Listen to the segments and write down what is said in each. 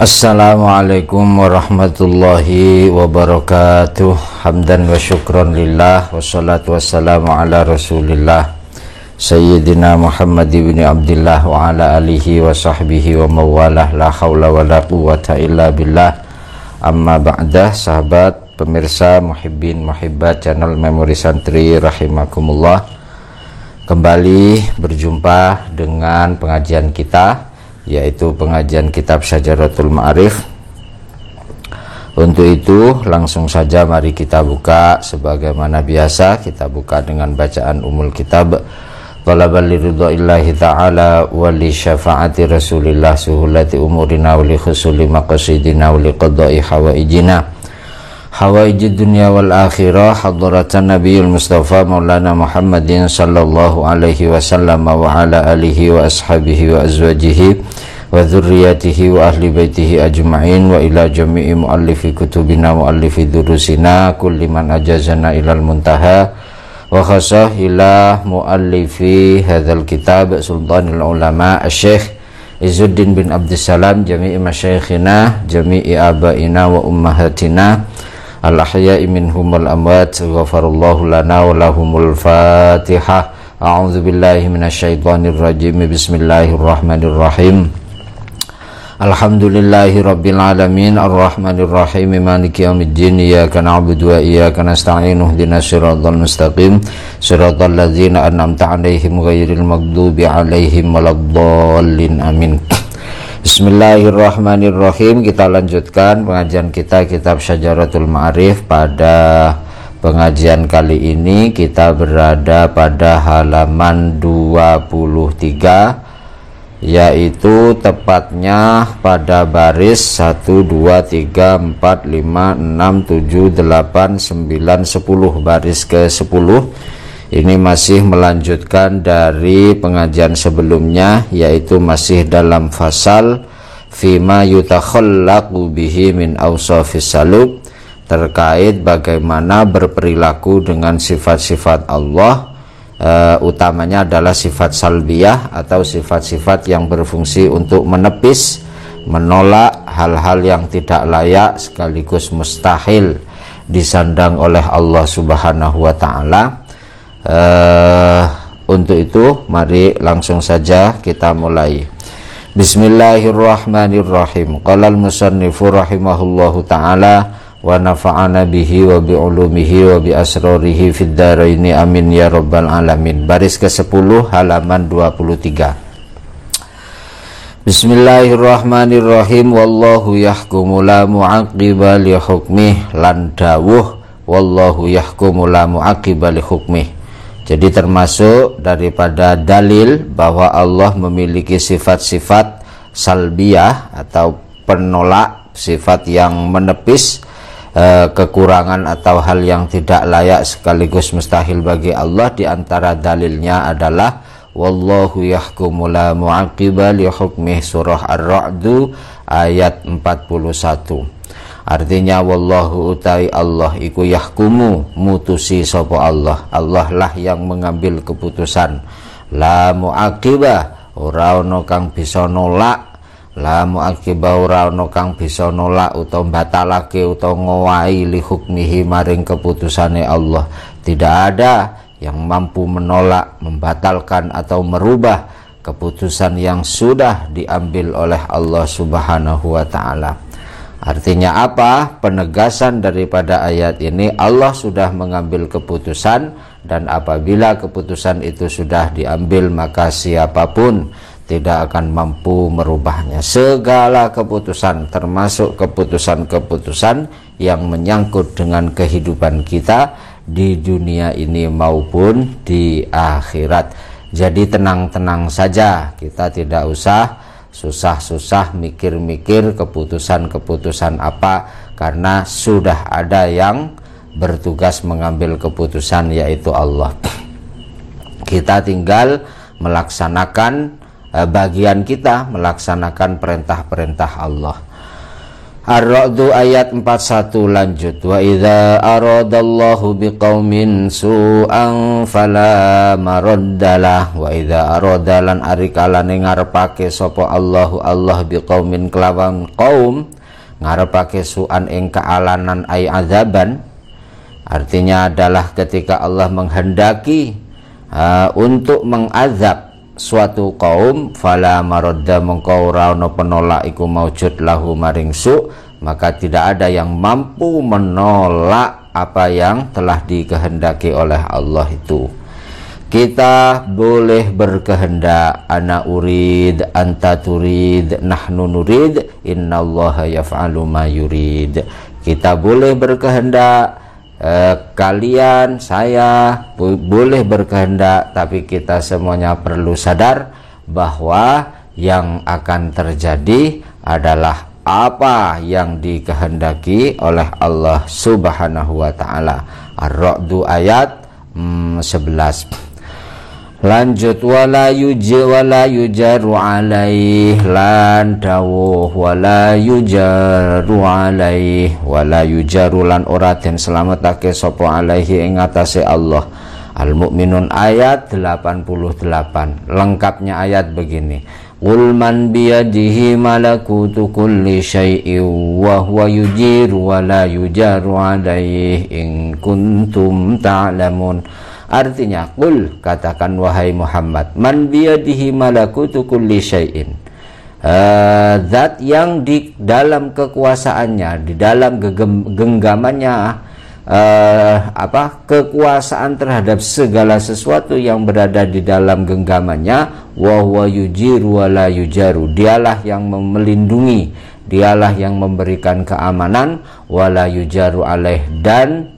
Assalamualaikum warahmatullahi wabarakatuh. Hamdan wa syukran lillah, wassalatu wassalamu ala rasulillah Sayyidina Muhammad ibn Abdillah wa ala alihi wa sahbihi wa mawalah. La hawla wa la quwata illa billah. Amma ba'dah, sahabat, pemirsa, muhibbin, muhibbat channel Memori Santri rahimakumullah. Kembali berjumpa dengan pengajian kita, yaitu pengajian kitab Syajaratul Ma'arif. Untuk itu langsung saja mari kita buka sebagaimana biasa. Kita buka dengan bacaan umul kitab. Talabal liridha'illahi ta'ala wa li syafa'ati rasulillah suhulati umurina wa li khusuli maqasidina wa li qadai hawaijina hawaijid dunya wal akhirah. Hadratan Nabiyul Mustafa Maulana Muhammadin sallallahu alaihi wasallam wa ala alihi wa ashabihi wa azwajihi wa dhurriyyatihi wa ahli baitihi ajma'in wa ila jami'i muallifi kutubina muallifi durusina kulli man ajazana ilal muntaha wa khasah ila muallifi hadzal kitab sultanul ulama asy-syekh Izzuddin bin Abdissalam jami'i masyayikhina jami'i abaina wa ummahatina al-ahya'i minhum wal amwat ghafarallahu lana wa lahumul fatihah. A'udzu billahi minasyaitonir rajim. Bismillahirrahmanirrahim. Alhamdulillahi rabbil alamin arrahmanir rahim maliki yaumiddin iyyaka na'budu wa iyyaka nasta'in ihdinas siratal mustaqim siratal ladzina an'amta 'alaihim ghairil maghdubi 'alaihim waladdallin amin. Bismillahirrahmanirrahim. Kita lanjutkan pengajian kita kitab Syajaratul Ma'arif. Pada pengajian kali ini kita berada pada halaman 23, yaitu tepatnya pada baris 1, 2, 3, 4, 5, 6, 7, 8, 9, 10, baris ke-10. Ini masih melanjutkan dari pengajian sebelumnya, yaitu masih dalam fasal fima yutakhallaqu bihi min awsafis salub, terkait bagaimana berperilaku dengan sifat-sifat Allah. Utamanya adalah sifat salbiyah atau sifat-sifat yang berfungsi untuk menepis, menolak hal-hal yang tidak layak sekaligus mustahil disandang oleh Allah Subhanahu wa ta'ala. Untuk itu mari langsung saja kita mulai. Bismillahirrahmanirrahim. Qala al-musannifu rahimahullahu ta'ala wa nafa'ana bihi wa bi'ulumihi wa bi asrarihi fid dharaini amin ya rabbal alamin. Baris ke-10 halaman 23. Bismillahirrahmanirrahim. Wallahu yahkumu la mu'aqiba li hukmih. Lan dawuh wallahu yahkumu la mu'aqiba li hukmih. Jadi termasuk daripada dalil bahwa Allah memiliki sifat-sifat salbiyah atau penolak, sifat yang menepis kekurangan atau hal yang tidak layak sekaligus mustahil bagi Allah. Di antara dalilnya adalah wallahu yahkumu la mu'aqiba li hukmih, surah Ar-Ra'd ayat 41. Artinya wallahu utai Allah iku yahkumu mutusi sapa Allah. Allah lah yang mengambil keputusan. La mu'aqiba, ora ono kang bisa nolak. La mu'aqiba, ora ono kang bisa nolak utawa batalake utawa ngowahi li hukmihi maring keputusane Allah. Tidak ada yang mampu menolak, membatalkan atau merubah keputusan yang sudah diambil oleh Allah Subhanahu wa ta'ala. Artinya apa? Penegasan daripada ayat ini, Allah sudah mengambil keputusan, dan apabila keputusan itu sudah diambil maka siapapun tidak akan mampu merubahnya. Segala keputusan, termasuk keputusan-keputusan yang menyangkut dengan kehidupan kita di dunia ini maupun di akhirat. Jadi tenang-tenang saja, kita tidak usah susah-susah mikir-mikir keputusan-keputusan apa, karena sudah ada yang bertugas mengambil keputusan, yaitu Allah. Kita tinggal melaksanakan bagian kita, melaksanakan perintah-perintah Allah. Ar-Ra'd ayat 41 lanjut. Wa idza aradallahu biqaumin su'an fala maraddalah. Wa idza arada lan arikalane ngarepake sapa Allah biqaumin kelawan kaum, ngarepake su'an ing kealanan ay azaban. Artinya adalah ketika Allah menghendaki untuk mengazab suatu kaum, fala maradda mongko ora ana penolak iku maujud lahu maring su, maka tidak ada yang mampu menolak apa yang telah dikehendaki oleh Allah itu. Kita boleh berkehendak, ana urid, anta turid, nahnu nurid, innallaha yaf'alu ma yurid. Kita boleh berkehendak, kalian, saya boleh berkehendak, tapi kita semuanya perlu sadar bahwa yang akan terjadi adalah apa yang dikehendaki oleh Allah Subhanahu wa taala. Ar-Ra'd ayat 11. Lanjut, wala yujaru alaih lan dawuh wala yujaru alaih, wala yujaru lan ora den slametake sapa alaihi ing atase Allah. Al-Mu'minun ayat 88. Lengkapnya ayat begini. Qul man biyadihi malakutu kulli syai'in wa huwa yujiru wala yujaru alaih in kuntum ta'lamun. Artinya, qul, katakan wahai Muhammad, man biyadihi malakutu kulli syai'in, zat yang di dalam kekuasaannya, di dalam genggamannya, kekuasaan terhadap segala sesuatu yang berada di dalam genggamannya, wa huwa yujiru wa la yujaru, dialah yang melindungi, dialah yang memberikan keamanan, wa la yujaru alaih, dan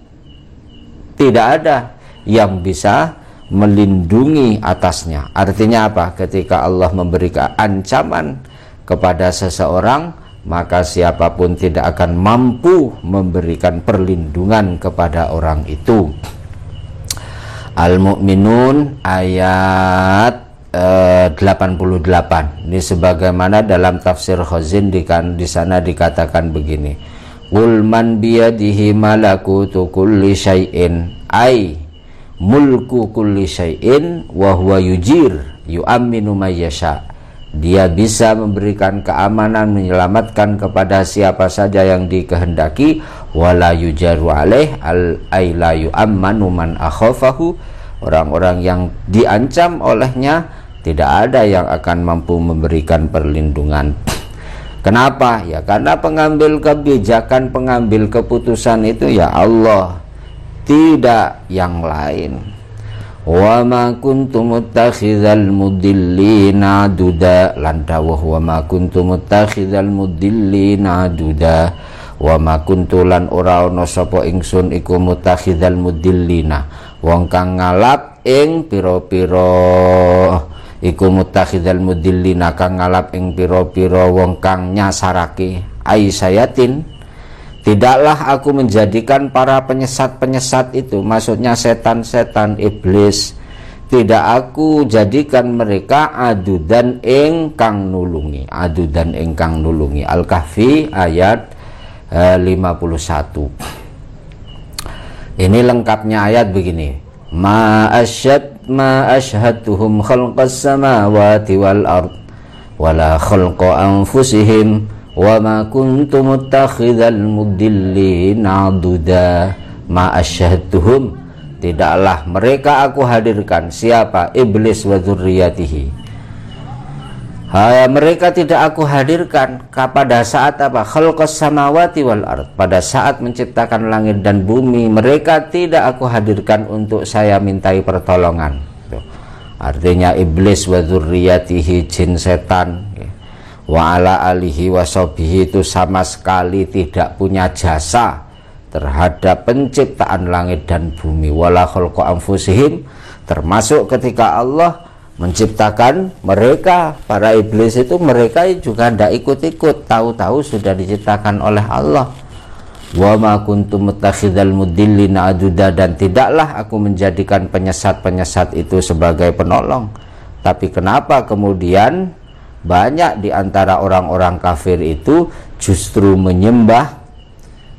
tidak ada yang bisa melindungi atasnya. Artinya apa? Ketika Allah memberikan ancaman kepada seseorang, maka siapapun tidak akan mampu memberikan perlindungan kepada orang itu. Al-Mu'minun ayat 88. Ini sebagaimana dalam tafsir Khazin di sana dikatakan begini. Qul man biyadihi malakutu kulli syai'in ay mulku kulli syai'in wa huwa yujir yu'amminu may yasha. Dia bisa memberikan keamanan, menyelamatkan kepada siapa saja yang dikehendaki, wala yujaru alaih ay la yu'ammanu man akhafahu. Orang-orang yang diancam olehnya tidak ada yang akan mampu memberikan perlindungan. Kenapa? Ya karena pengambil kebijakan, pengambil keputusan itu ya Allah, tidak yang lain. Wa ma kuntum muttakhidhal mudillina aduda, lan dawuh wa ma kuntum muttakhidhal mudillina aduda, wa ma kuntu lan ora ana sapa ingsun iku muttakhidhal mudillina, wong kang ngalap ing pira-pira, iku muttakhidhal mudillina kang ngalap ing pira-pira wong kang nyasarake aisayatin. Tidaklah aku menjadikan para penyesat-penyesat itu, maksudnya setan-setan, iblis, tidak aku jadikan mereka adudan ingkang nulungi, adudan ingkang nulungi. Al-Kahfi ayat 51. Ini lengkapnya ayat begini. Ma asyhadtuhum khalqas samawati wal ard wala khalqa anfusihim wa ma kuntu muttakhidhal mudillina aduda. Ma asyhadtuhum, tidaklah mereka aku hadirkan. Siapa? Iblis wa dzurriyyatihi. Mereka tidak aku hadirkan pada saat apa? Khalqas samawati wal ard, pada saat menciptakan langit dan bumi, mereka tidak aku hadirkan untuk saya mintai pertolongan. Artinya iblis wa dzurriyyatihi, jin setan, wa ala alihi wa sahbihi, itu sama sekali tidak punya jasa terhadap penciptaan langit dan bumi. Wala khalqa anfusihim, termasuk ketika Allah menciptakan mereka, para iblis itu, mereka juga tidak ikut-ikut, tahu-tahu sudah diciptakan oleh Allah. Wa ma kuntum muttakhidhal mudillina aduda, dan tidaklah aku menjadikan penyesat-penyesat itu sebagai penolong. Tapi kenapa kemudian banyak di antara orang-orang kafir itu justru menyembah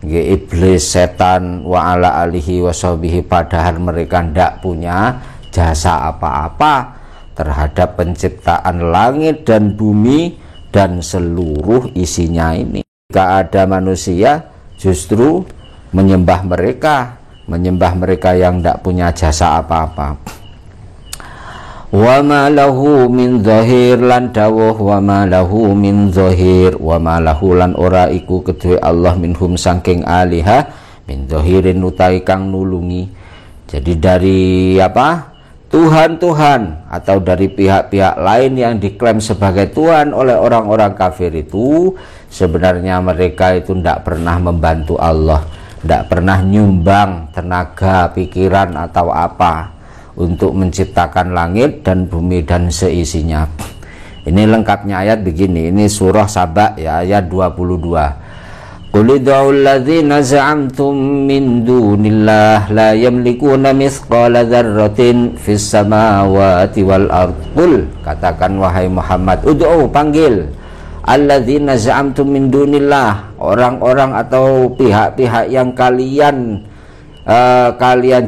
iblis, setan, wa ala alihi washabihi, padahal mereka tidak punya jasa apa-apa terhadap penciptaan langit dan bumi dan seluruh isinya ini. Jika ada manusia justru menyembah mereka yang tidak punya jasa apa-apa. Wa ma lahu min zahir, lan dawuh wa ma lahu min zahir, wa ma lahu lan ora iku kedue Allah minhum saking aliha min zahirin utai kang nulungi. Jadi dari Tuhan-Tuhan atau dari pihak-pihak lain yang diklaim sebagai Tuhan oleh orang-orang kafir itu, sebenarnya mereka itu tidak pernah membantu Allah, tidak pernah nyumbang tenaga, pikiran atau apa untuk menciptakan langit dan bumi dan seisinya. Ini lengkapnya ayat begini, ini surah Saba ya, ayat 22. Qul ud'ul ladzina za'amtum min dunillah la yamlikuna mithqala dzarratin fis samawati wal ardh. Qul, katakan wahai Muhammad, ud'u, panggil, alladzina za'amtum min dunillah, orang-orang atau pihak-pihak yang kalian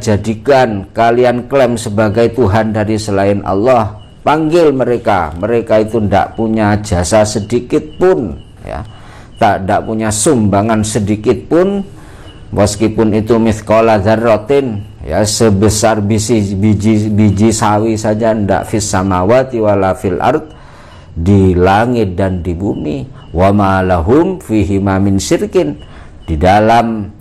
jadikan, kalian klaim sebagai Tuhan dari selain Allah. Panggil mereka itu tidak punya jasa sedikit pun ya, tidak punya sumbangan sedikit pun, meskipun itu mithqala dzarratin ya, sebesar biji sawi saja, ndak fis samawati wala fil ard, di langit dan di bumi. Wa ma lahum fihi ma min syirkin, di dalam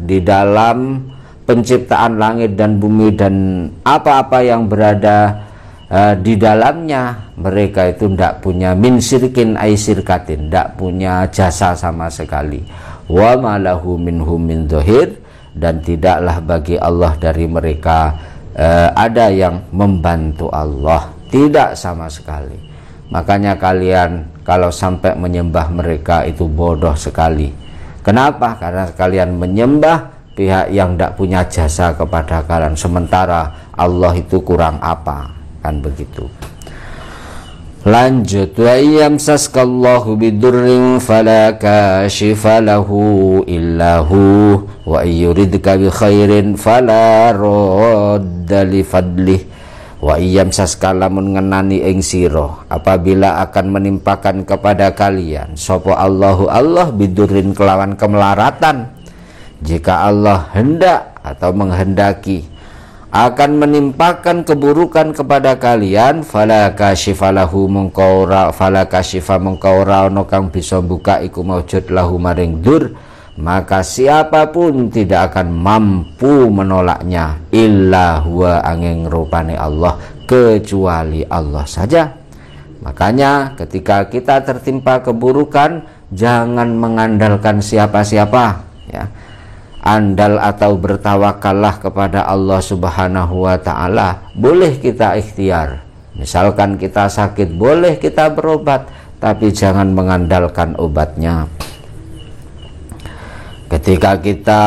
di dalam penciptaan langit dan bumi dan apa-apa yang berada di dalamnya, mereka itu tidak punya min syirkin ay syirkatin, tidak punya jasa sama sekali. Wa ma lahu minhum min dhahir, dan tidaklah bagi Allah dari mereka ada yang membantu Allah, tidak sama sekali. Makanya kalian kalau sampai menyembah mereka itu bodoh sekali. Kenapa? Karena kalian menyembah pihak yang tidak punya jasa kepada kalian, sementara Allah itu kurang apa, kan begitu. Lanjut, wa yamsaskallahu bidurrin fala kashifa lahu illahu wa yuridka bi khairin fala radda li fadlih. Wa yamsaskala mengenani ing sira, apabila akan menimpakan kepada kalian sapa Allahu Allah bidurrin kelawan kemelaratan, jika Allah hendak atau menghendaki akan menimpakan keburukan kepada kalian, fala kashifa lahu mengkaura, fala kashifa mengkaura ono kang bisa buka iku maujud lahu maring dur, maka siapapun tidak akan mampu menolaknya illa huwa angin rupane Allah, kecuali Allah saja. Makanya ketika kita tertimpa keburukan, jangan mengandalkan siapa-siapa ya. Andal atau bertawakallah kepada Allah Subhanahu wa ta'ala. Boleh kita ikhtiar, misalkan kita sakit, boleh kita berobat, tapi jangan mengandalkan obatnya. Ketika kita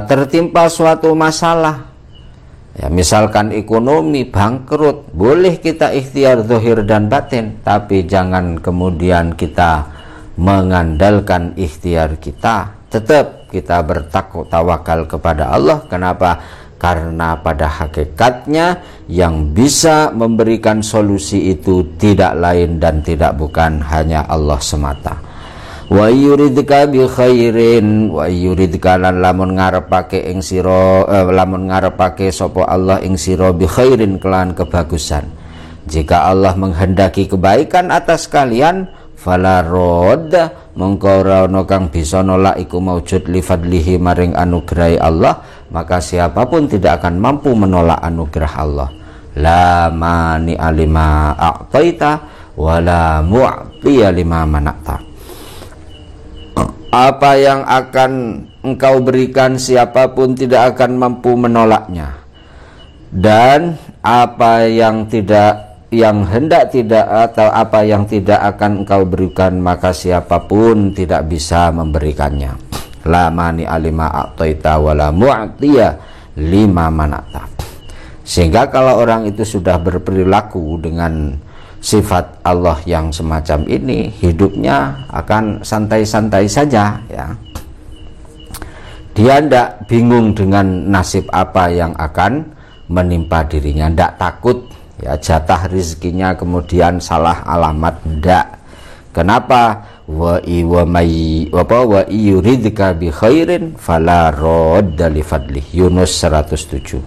tertimpa suatu masalah ya, misalkan ekonomi bangkrut, boleh kita ikhtiar zahir dan batin, tapi jangan kemudian kita mengandalkan ikhtiar kita. Tetap kita bertawakal kepada Allah. Kenapa? Karena pada hakikatnya yang bisa memberikan solusi itu tidak lain dan tidak bukan hanya Allah semata. Wa yuridka bi khairin, wa yuridka lan lamun ngarepake ing sira, lamun ngarepake sapa Allah ing sira bi khairin kelan kebagusan. Jika Allah menghendaki kebaikan atas kalian, fala radda mongko ora ana kang bisa nolak iku maujud li fadlihi maring anugerah Allah, maka siapapun tidak akan mampu menolak anugerah Allah. La mani alima a'taita wala mu'tiya lima mana'ta. Apa yang akan engkau berikan siapapun tidak akan mampu menolaknya, dan apa yang hendak tidak atau apa yang tidak akan engkau berikan, maka siapapun tidak bisa memberikannya. La mani alima a'taita wala mu'tiya lima mana'ta. Sehingga kalau orang itu sudah berperilaku dengan sifat Allah yang semacam ini, hidupnya akan santai-santai saja ya. Dia tidak bingung dengan nasib apa yang akan menimpa dirinya, tidak takut ya jatah rizkinya kemudian salah alamat, tidak. Kenapa? Wa yuridka bi khairin fala radda li fadlih. Yunus 107.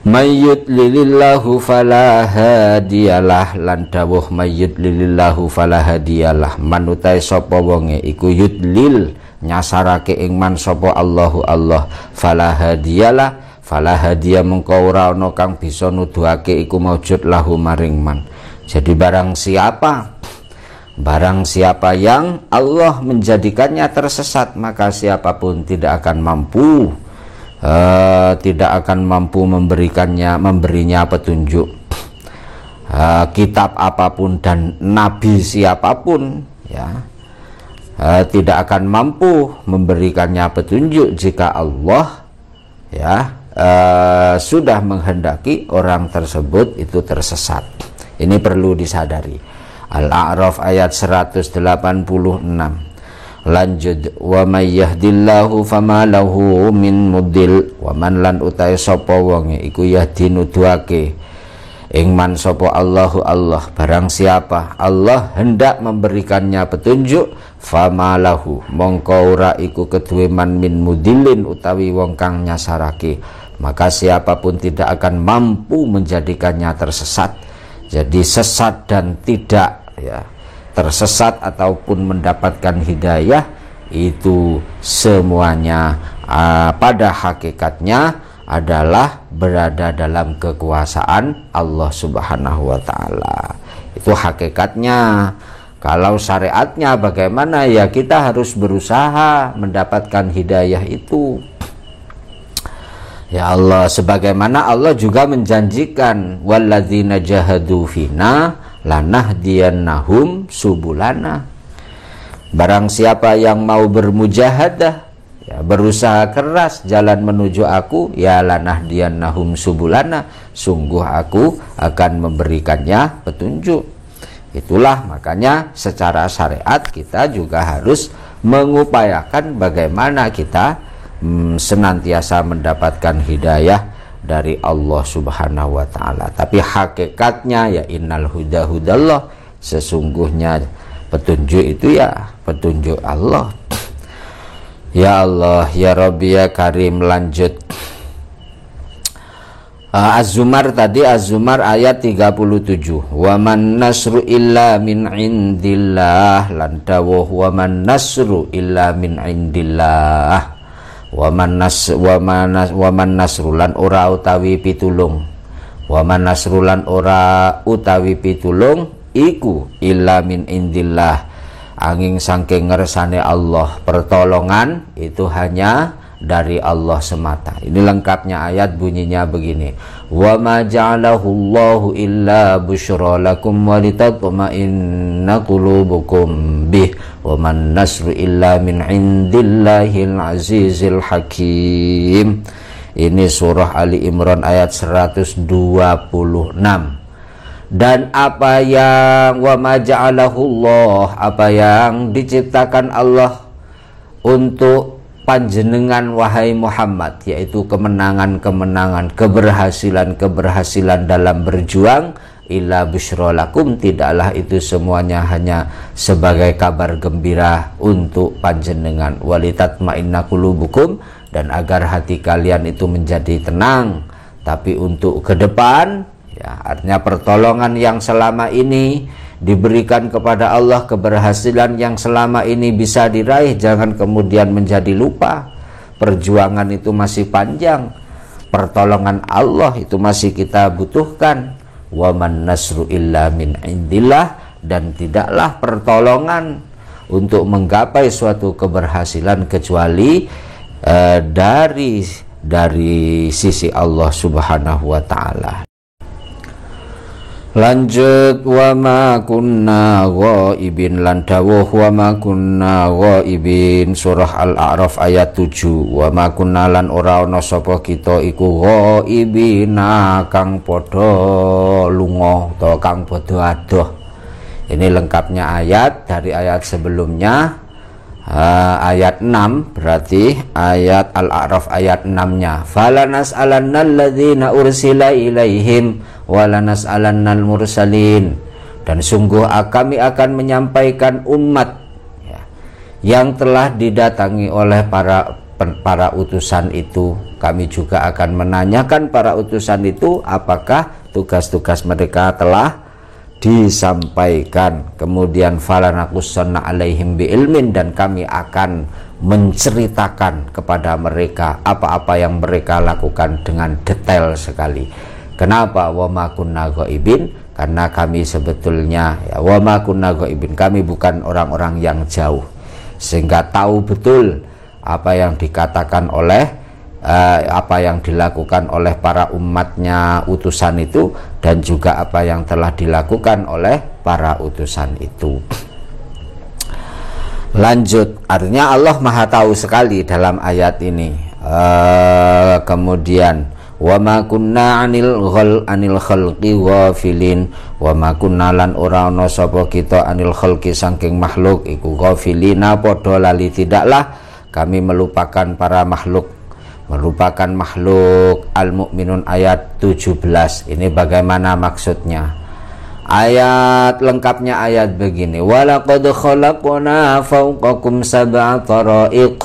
Mayyudlilillahu fala hadiyalah, lan dawuh mayyudlilillahu fala hadiyalah, manutai sapa wonge iku yudlil nyasarake ing man sapa Allahu Allah, fala hadiyalah, fala hadiya mengko ora ana kang bisa nuduhake iku maujud lahu maring man. Jadi barang siapa yang Allah menjadikannya tersesat, maka siapapun tidak akan mampu memberinya petunjuk. Kitab apapun dan nabi siapapun ya tidak akan mampu memberikannya petunjuk jika Allah ya sudah menghendaki orang tersebut itu tersesat. Ini perlu disadari. Al-A'raf ayat 186. Lanjut, wa may yahdillahu fama lahu min mudil, wa man lan utai sapa wonge iku yahdi nuduhake ing man sapa Allahu Allah, barang siapa Allah hendak memberikannya petunjuk, fama lahu mongko ora iku keduwe man min mudilin utawi wong kang nyasarake, maka siapapun tidak akan mampu menjadikannya tersesat. Jadi sesat dan tidak ya tersesat ataupun mendapatkan hidayah itu semuanya pada hakikatnya adalah berada dalam kekuasaan Allah Subhanahu wa taala. Itu hakikatnya. Kalau syariatnya bagaimana, ya kita harus berusaha mendapatkan hidayah itu. Ya Allah, sebagaimana Allah juga menjanjikan walladzina jahadu fina lanahdiyannahum subulana. Barang siapa yang mau bermujahadah ya, berusaha keras jalan menuju aku, ya lanahdiyannahum subulana, sungguh aku akan memberikannya petunjuk. Itulah makanya secara syariat kita juga harus mengupayakan bagaimana kita senantiasa mendapatkan hidayah dari Allah Subhanahu wa taala. Tapi hakikatnya ya innal huda hudallah, sesungguhnya petunjuk itu ya petunjuk Allah. Ya Allah, ya Rabbi, ya Karim. Lanjut Az-Zumar tadi, Az-Zumar ayat 37. Wa man nasru illa min indillah, lan dawuh wa man nasru illa min indillah. Waman nasrulan ora utawi pitulung, waman nasrulan ora utawi pitulung iku illa min indillah, angin saking ngersane Allah. Pertolongan itu hanya dari Allah semata. Ini lengkapnya ayat, bunyinya begini: wa ma ja'alahu Allahu illa busyra lakum wa litatma'inna qulubukum bih wa man nasru illa min indillahil azizil hakim. Ini surah Ali Imran ayat 126. Dan apa yang wa ma ja'alahu Allah, apa yang diciptakan Allah untuk panjenengan wahai Muhammad, yaitu kemenangan-kemenangan, keberhasilan-keberhasilan dalam berjuang, illa busyra lakum, tidaklah itu semuanya hanya sebagai kabar gembira untuk panjenengan, walitatma'inna qulubukum, dan agar hati kalian itu menjadi tenang. Tapi untuk ke depan ya, artinya pertolongan yang selama ini diberikan kepada Allah, keberhasilan yang selama ini bisa diraih, jangan kemudian menjadi lupa. Perjuangan itu masih panjang, pertolongan Allah itu masih kita butuhkan. Wa man nasru illa min indillah, dan tidaklah pertolongan untuk menggapai suatu keberhasilan kecuali dari sisi Allah Subhanahu wa taala. Lanjut, wa ma kunna ghaibin, lan dawuh wa ma kunna ghaibin, surah Al-A'raf ayat 7. Wa ma kunna lan ora ana sapa kita iku ghaibina kang padha lunga utawa kang padha adoh. Ini lengkapnya ayat dari ayat sebelumnya, ayat 6, berarti ayat Al-A'raf ayat 6-nya. Falanas'alannal ladzina ursila ilaihim walanas'alannal mursalin, dan sungguh kami akan menyampaikan umat ya, yang telah didatangi oleh para utusan itu. Kami juga akan menanyakan para utusan itu apakah tugas-tugas mereka telah disampaikan. Kemudian falanakussanna alaihim biilmin, dan kami akan menceritakan kepada mereka apa-apa yang mereka lakukan dengan detail sekali. Kenapa wa ma kunna ghaibin? Karena kami sebetulnya ya, wa ma kunna ghaibin, kami bukan orang-orang yang jauh, sehingga tahu betul apa yang dikatakan oleh apa yang dilakukan oleh para umatnya utusan itu, dan juga apa yang telah dilakukan oleh para utusan itu. Lanjut, artinya Allah Maha tahu sekali dalam ayat ini. Kemudian wa ma kunna anil khalqi ghafilin, wa ma kunna lan ora ana sapa kita anil khalqi saking makhluk iku ghafilina padha lali, tidaklah kami melupakan para makhluk. Merupakan makhluk. Al-Mu'minun ayat 17. Ini bagaimana maksudnya? Ayat lengkapnya ayat begini, walaqad khalaqna fawqakum sab'a tara'iq,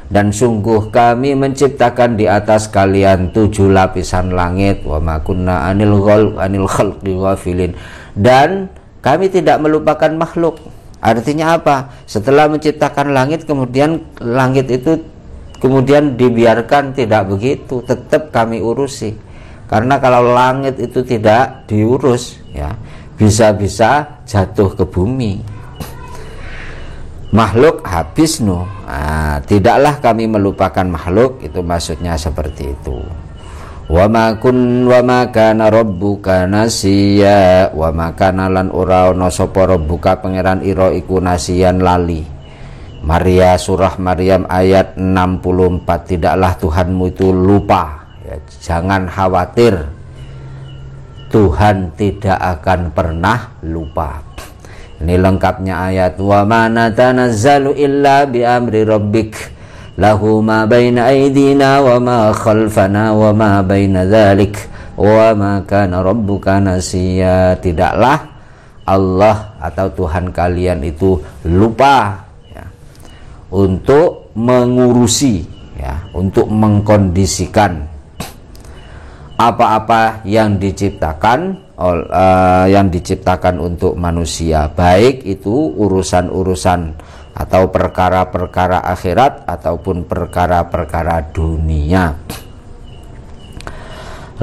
dan sungguh kami menciptakan di atas kalian 7 lapisan langit. Wa ma kunna anil khalqi ghafilin, dan kami tidak melupakan makhluk. Artinya apa? Setelah menciptakan langit, kemudian langit itu kemudian dibiarkan tidak begitu, tetap kami urusi. Karena kalau langit itu tidak diurus ya, bisa-bisa jatuh ke bumi, makhluk habis no. Nah, tidaklah kami melupakan makhluk, itu maksudnya seperti itu. Wa ma kana rabbuka nasiya, wa ma kana lan ora ana sapa rabbuka pangeran ira iku nasiyan lali. Maria, surah Maryam ayat 64. Tidaklah Tuhanmu itu lupa ya, jangan khawatir, Tuhan tidak akan pernah lupa. Ini lengkapnya ayat wa ma natanazzalu illa bi amri rabbik lahu ma baina aydina wa ma khalfana wa ma baina dzalik wa ma kana rabbuka nasiya. Tidaklah Allah atau Tuhan kalian itu lupa untuk mengurusi ya, untuk mengkondisikan apa-apa yang diciptakan untuk manusia, baik itu urusan-urusan atau perkara-perkara akhirat ataupun perkara-perkara dunia.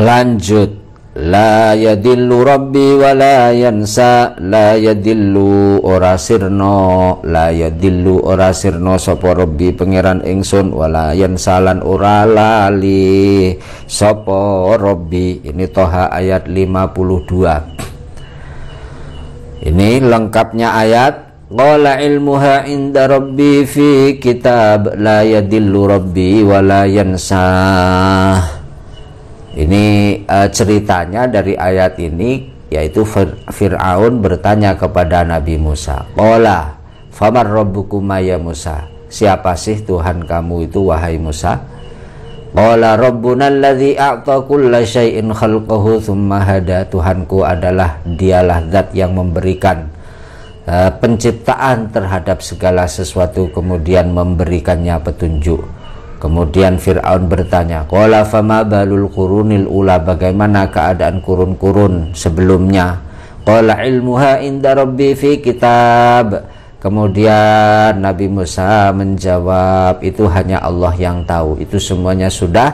Lanjut, la yadillu rabbi wa la yansa, la yadillu ora sirno, la yadillu ora sirno sapa rabbi pangeran ingsun, wala yansalan ora lali sapa rabbi. Ini Toha ayat 52. Ini lengkapnya ayat qala ilmuha inda rabbi fi kitab la yadillu rabbi wa la yansa. Ini ceritanya dari ayat ini, yaitu Fir'aun bertanya kepada Nabi Musa, qala famar rabbukum ya Musa, siapa sih Tuhan kamu itu wahai Musa? Qala rabbuna alladzi a'ta kulla syai'in khalqahu tsumma hada, Tuhanku adalah dialah zat yang memberikan penciptaan terhadap segala sesuatu kemudian memberikannya petunjuk. Kemudian Fir'aun bertanya, qala fama balul qurunil ula, bagaimana keadaan kurun-kurun sebelumnya? Qala ilmuha inda rabbi fi kitab. Kemudian Nabi Musa menjawab, itu hanya Allah yang tahu, itu semuanya sudah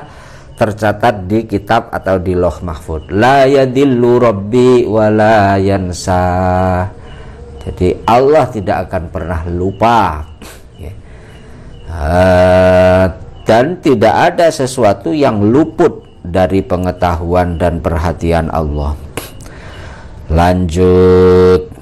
tercatat di kitab atau di Lauh Mahfuz. La yadillu rabbi wa la yansa. Jadi Allah tidak akan pernah lupa dan tidak ada sesuatu yang luput dari pengetahuan dan perhatian Allah. Lanjut,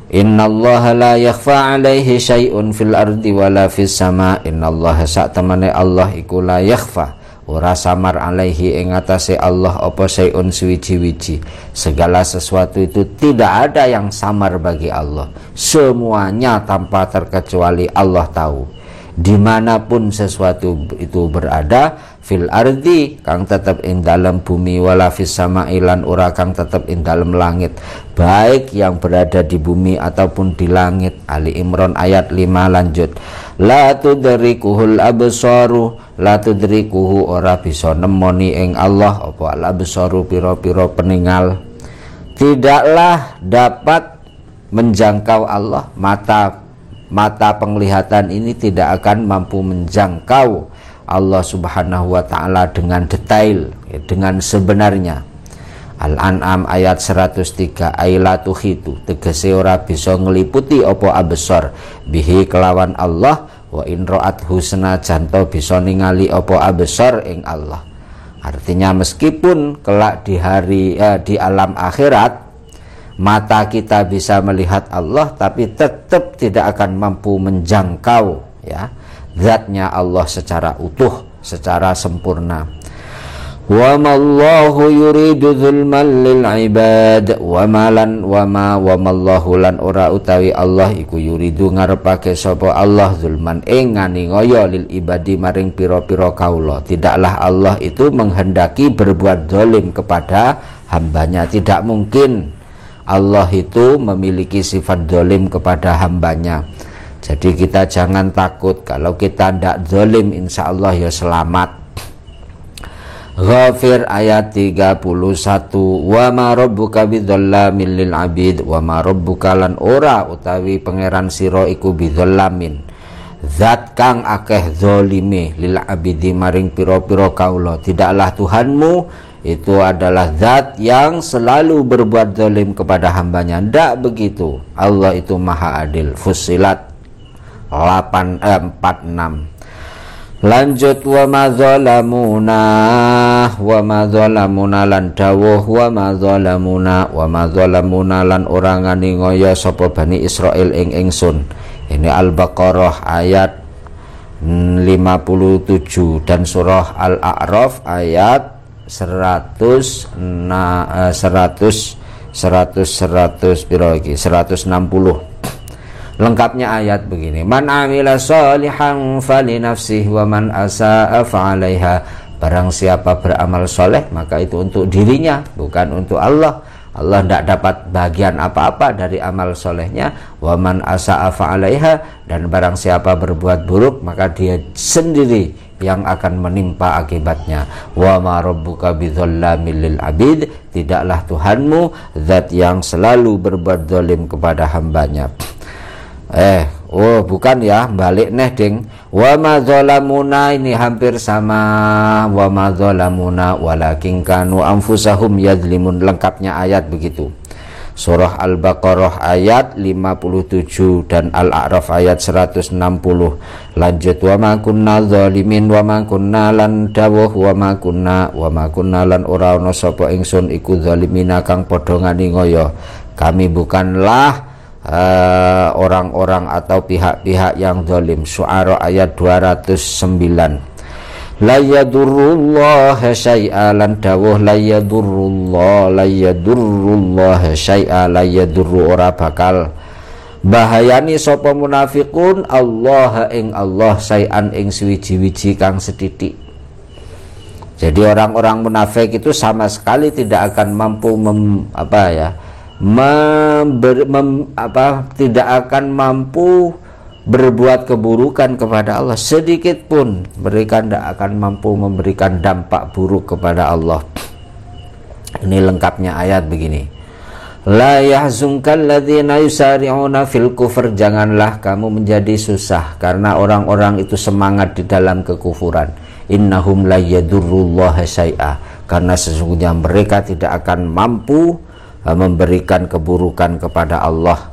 innallaha la yakhfa alaihi syai'un fil ardi wala fis sama. Innallaha sak temene Allah iku la yakhfa ora samar alaihi ing atase Allah apa syai'un suwiji-wiji. Segala sesuatu itu tidak ada yang samar bagi Allah, semuanya tanpa terkecuali Allah tahu. Dimanapun sesuatu itu berada, fil ardi kang tetap ing dalam bumi, wala fis sama ilan ora kang tetap ing dalam langit, baik yang berada di bumi ataupun di langit. Ali Imran ayat 5. Lanjut, la tudrikuhul absaru, la tudrikuhu ora bisa nemoni ing Allah apa al absaru piro-piro peningal. Tidaklah dapat menjangkau Allah, mata penglihatan ini tidak akan mampu menjangkau Allah Subhanahu wa ta'ala dengan detail, dengan sebenarnya. Al-An'am ayat 103, ailatu khitu tegese ora bisa ngliputi apa absar bihi kelawan Allah, wa in ra'at husna janto bisa ningali apa absar ing Allah. Artinya meskipun kelak di alam akhirat mata kita bisa melihat Allah, tapi tetap tidak akan mampu menjangkau ya zatnya Allah secara utuh, secara sempurna. Wa mallahu yuridu zulman lil ibad wa malan wa mallahu lan ora utawi Allah iku yuridu ngarepake sapa Allah zulman ing nganiaya lil ibadi maring pira-pira kaula. Tidaklah Allah itu menghendaki berbuat zalim kepada hambanya, tidak mungkin Allah itu memiliki sifat zalim kepada hambanya. Jadi kita jangan takut, kalau kita tidak zalim insya Allah ya selamat. Ghafir ayat 31, wa ma rabbuka bidzallamin lil abid, wa ma rabbuka lan ora utawi pangeran sira iku bidzallamin zat kang akeh zalime lil abidi maring pira-pira kaula. Tidaklah Tuhanmu itu adalah zat yang selalu berbuat zalim kepada hambanya. Tidak begitu, Allah itu maha adil. Fussilat 46. Lanjut, wa ma zalamuna lan dawuh wa ma zalamuna lan ora nganiaya sapa Bani Israil ing ingsun. Ini Al-Baqarah ayat 57 dan surah Al-A'raf ayat 160. Lengkapnya ayat begini, man amila sholihan falinafsih wa man asa'a fa'alaiha. Barang siapa beramal soleh maka itu untuk dirinya, bukan untuk Allah. Allah tidak dapat bagian apa-apa dari amal solehnya. Wa man asa'a fa'alaiha, dan barang siapa berbuat buruk maka dia sendiri yang akan menimpa akibatnya. Wa ma rabbuka bidzallamin lil abid, tidaklah Tuhanmu zat yang selalu berbuat zalim kepada hambanya. Bukan ya, balik neh ding. Wa ma zalamuna ini hampir sama. Wa ma zalamuna walakin kanu anfusahum yadzlimun. Lengkapnya ayat begitu. Surah Al-Baqarah ayat 57 dan Al-A'raf ayat 160. Lanjut, wa ma kunna zalimin wa ma kunna lan dawuh wa ma kunna lan ora ana sapa ingsun iku zalimina kang padha nganiaya. Kami bukanlah orang-orang atau pihak-pihak yang zalim. Syu'ara ayat 209. La yadurrullaha syai'a lan dawuh la yadurrullaha syai'a, la yadurru ora bakal bahayani sapa munafiqun Allah ing Allah syai'an ing suwiji-wiji kang setitik. Jadi orang-orang munafik itu sama sekali tidak akan mampu tidak akan mampu berbuat keburukan kepada Allah sedikit pun. Mereka tidak akan mampu memberikan dampak buruk kepada Allah. Ini lengkapnya ayat begini. La yahzunkan ladzina yusari'una fil kufr, janganlah kamu menjadi susah karena orang-orang itu semangat di dalam kekufuran. Innahum la yadurrullaha syai'a, karena sesungguhnya mereka tidak akan mampu memberikan keburukan kepada Allah.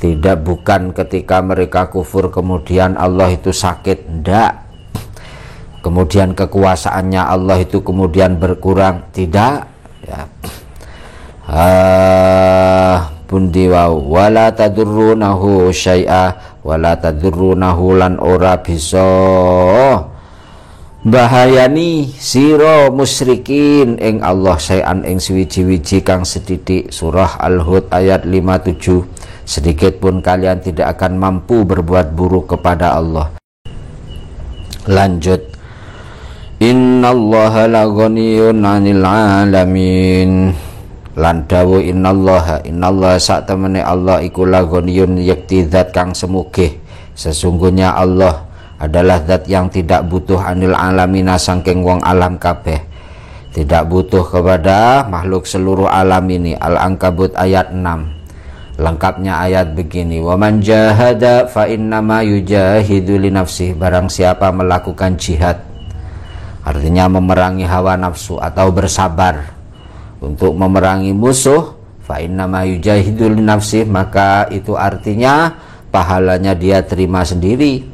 Tidak, bukan ketika mereka kufur kemudian Allah itu sakit, tidak. Kemudian kekuasaannya Allah itu kemudian berkurang, tidak ya. Pundi wau wala tadurrunahu syai'a wala tadurrunahu lan ora bisa bahayani sira musyrikin ing Allah syai'an ing suwiji-wiji kang sedidik. Surah Al-Hud ayat 57. Sedikit pun kalian tidak akan mampu berbuat buruk kepada Allah. Lanjut, innallaha la ghaniyun 'anil 'alamin. Lan dawuh innallaha sak temene Allah iku la ghaniyun yakti zat kang semugih. Sesungguhnya Allah adalah zat yang tidak butuh 'anil 'alamina saking wong alam kabeh. Tidak butuh kepada makhluk seluruh alam ini. Al-Ankabut ayat 6. Lengkapnya ayat begini, wa man jahada fa innama yujahidu li nafsih. Barang siapa melakukan jihad, artinya memerangi hawa nafsu atau bersabar untuk memerangi musuh, fa innama yujahidu li nafsih, maka itu artinya pahalanya dia terima sendiri.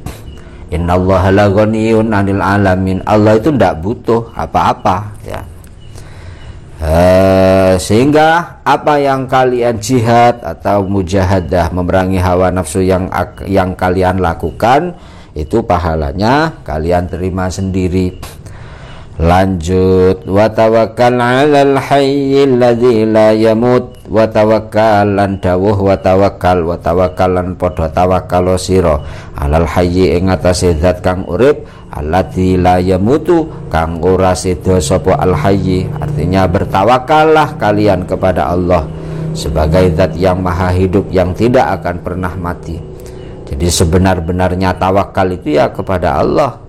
Innallaha la ghaniyun 'anil 'alamin. Allah itu tidak butuh apa-apa ya. Sehingga apa yang kalian jihad atau mujahadah memerangi hawa nafsu yang kalian lakukan, itu pahalanya kalian terima sendiri. Lanjut, wa tawakkal 'alal hayyil ladzi la yamut. Wa tawakkal lan dawuh wa tawakkal lan padha tawakal sira 'alal hayyi ing atase zat kang urip, alladzi la yamutu kang ora seda sapa al hayyi. Artinya bertawakallah kalian kepada Allah sebagai zat yang maha hidup yang tidak akan pernah mati. Jadi sebenar-benarnya tawakal itu ya kepada Allah.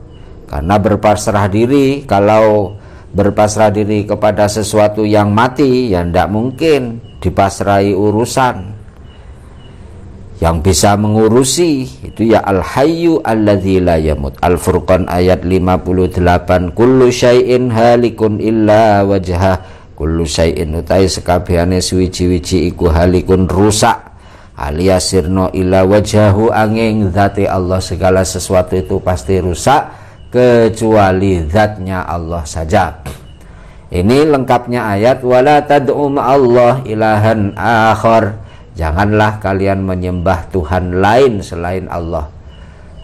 Karena berpasrah diri, kalau berpasrah diri kepada sesuatu yang mati, ya tidak mungkin dipasrahi urusan. Yang bisa mengurusi itu ya al-hayyu alladzi la yamut. Al-Furqan ayat 58. Kullu syai'in halikun illa wajhah. Kullu syai'in utai sekabehane suwiji-wiji iku halikun rusak. Alias sirno illa wajhahu angin zati Allah. Segala sesuatu itu pasti rusak kecuali zatnya Allah saja. Ini lengkapnya ayat wala tad'u ma'allah ilahan akhar. Janganlah kalian menyembah Tuhan lain selain Allah.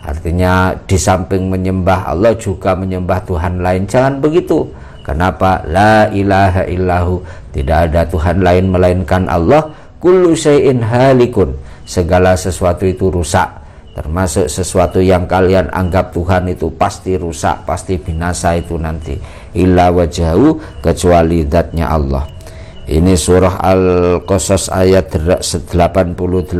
Artinya di samping menyembah Allah juga menyembah Tuhan lain. Jangan begitu. Kenapa? La ilaha illahu. Tidak ada Tuhan lain melainkan Allah. Kullu syai'in halikun. Segala sesuatu itu rusak. Termasuk sesuatu yang kalian anggap Tuhan itu pasti rusak, pasti binasa itu nanti. Illa wajahu, kecuali zatnya Allah. Ini surah Al-Qasas ayat 88.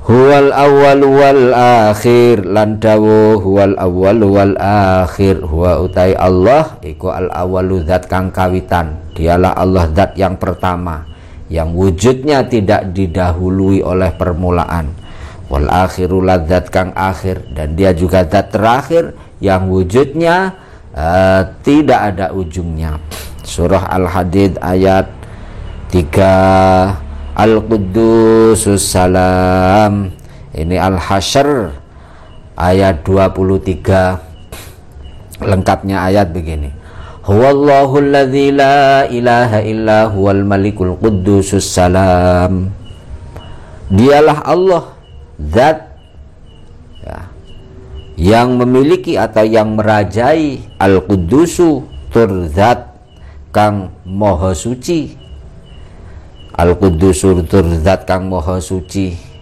Huwal awwal wal akhir. Lan dawuh huwal awwal wal akhir. Huwa utai Allah iku al awwalu zat kang kawitan. Dialah Allah zat yang pertama, yang wujudnya tidak didahului oleh permulaan. Wal akhiru ladzat kang akhir, dan dia juga zat terakhir yang wujudnya tidak ada ujungnya. Surah Al-Hadid ayat 3. Al-Quddusus Salam. Ini Al-Hasyr ayat 23. Lengkapnya ayat begini. Huwallahu alladzi la ilaha illa huwal malikul quddusus salam. Dialah Allah zat ya, yang memiliki atau yang merajai, al-Quddusu tur zat kang moho suci. Al-Quddusu tur zat kang moho suci.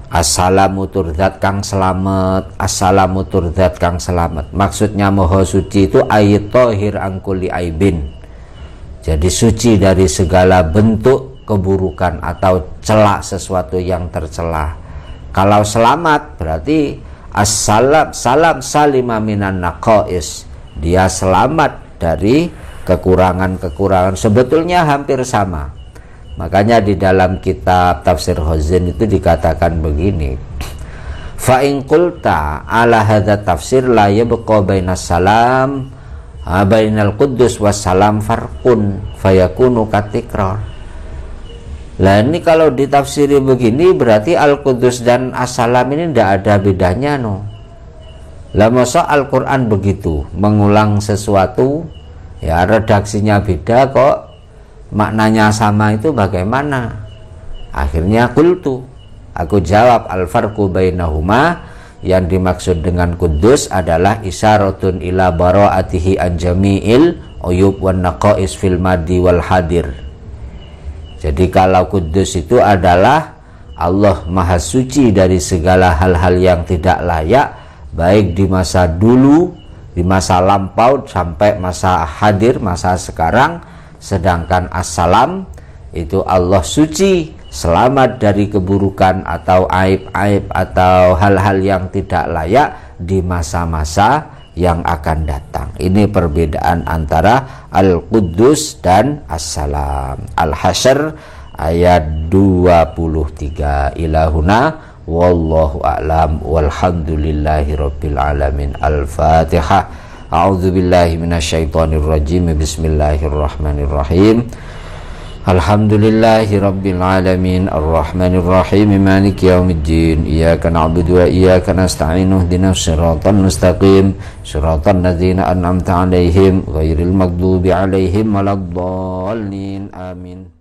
As-salamu tur zat kang selamat. As-salamu tur zat kang selamat. Maksudnya moho suci itu ayat tohir angkuli aibin. Jadi suci dari segala bentuk keburukan atau celak sesuatu yang tercela. Kalau selamat berarti as-salam salima minan naqais. Dia selamat dari kekurangan-kekurangan. Sebetulnya hampir sama. Makanya di dalam kitab Tafsir Hozin itu dikatakan begini. Fa in qulta ala hadza tafsir la yabqa bainas salam bainal quddus was salam farqun fayakunu katikrar. Lah ini kalau ditafsiri begini berarti Al-Qudus dan As-Salam ini tidak ada bedanya no. Lah masa Al-Quran begitu mengulang sesuatu ya redaksinya beda kok maknanya sama itu bagaimana? Akhirnya qultu, aku jawab, al-farqu bainahuma, yang dimaksud dengan kudus adalah isyaratun ila bara'atihi an jami'il uyub wan naqais fil madi wal hadir. Jadi kalau kudus itu adalah Allah maha suci dari segala hal-hal yang tidak layak, baik di masa dulu, di masa lampau sampai masa hadir, masa sekarang. Sedangkan as-salam itu Allah suci, selamat dari keburukan atau aib-aib atau hal-hal yang tidak layak di masa-masa yang akan datang. Ini perbedaan antara Al-Quddus dan As-Salam. Al-Hasyr ayat 23. Ilahuna wallahu a'lam walhamdulillahi rabbil alamin. Al-Fatihah. A'udzubillahi minasyaitonir rajim. Bismillahirrahmanirrahim. Alhamdulillahi rabbil alamin arrahmanir rahim maliki yaumiddin iyyaka na'budu wa iyyaka nasta'in ihdinas siratal mustaqim siratal ladzina an'amta 'alaihim ghairil maghdubi 'alaihim waladdallin amin.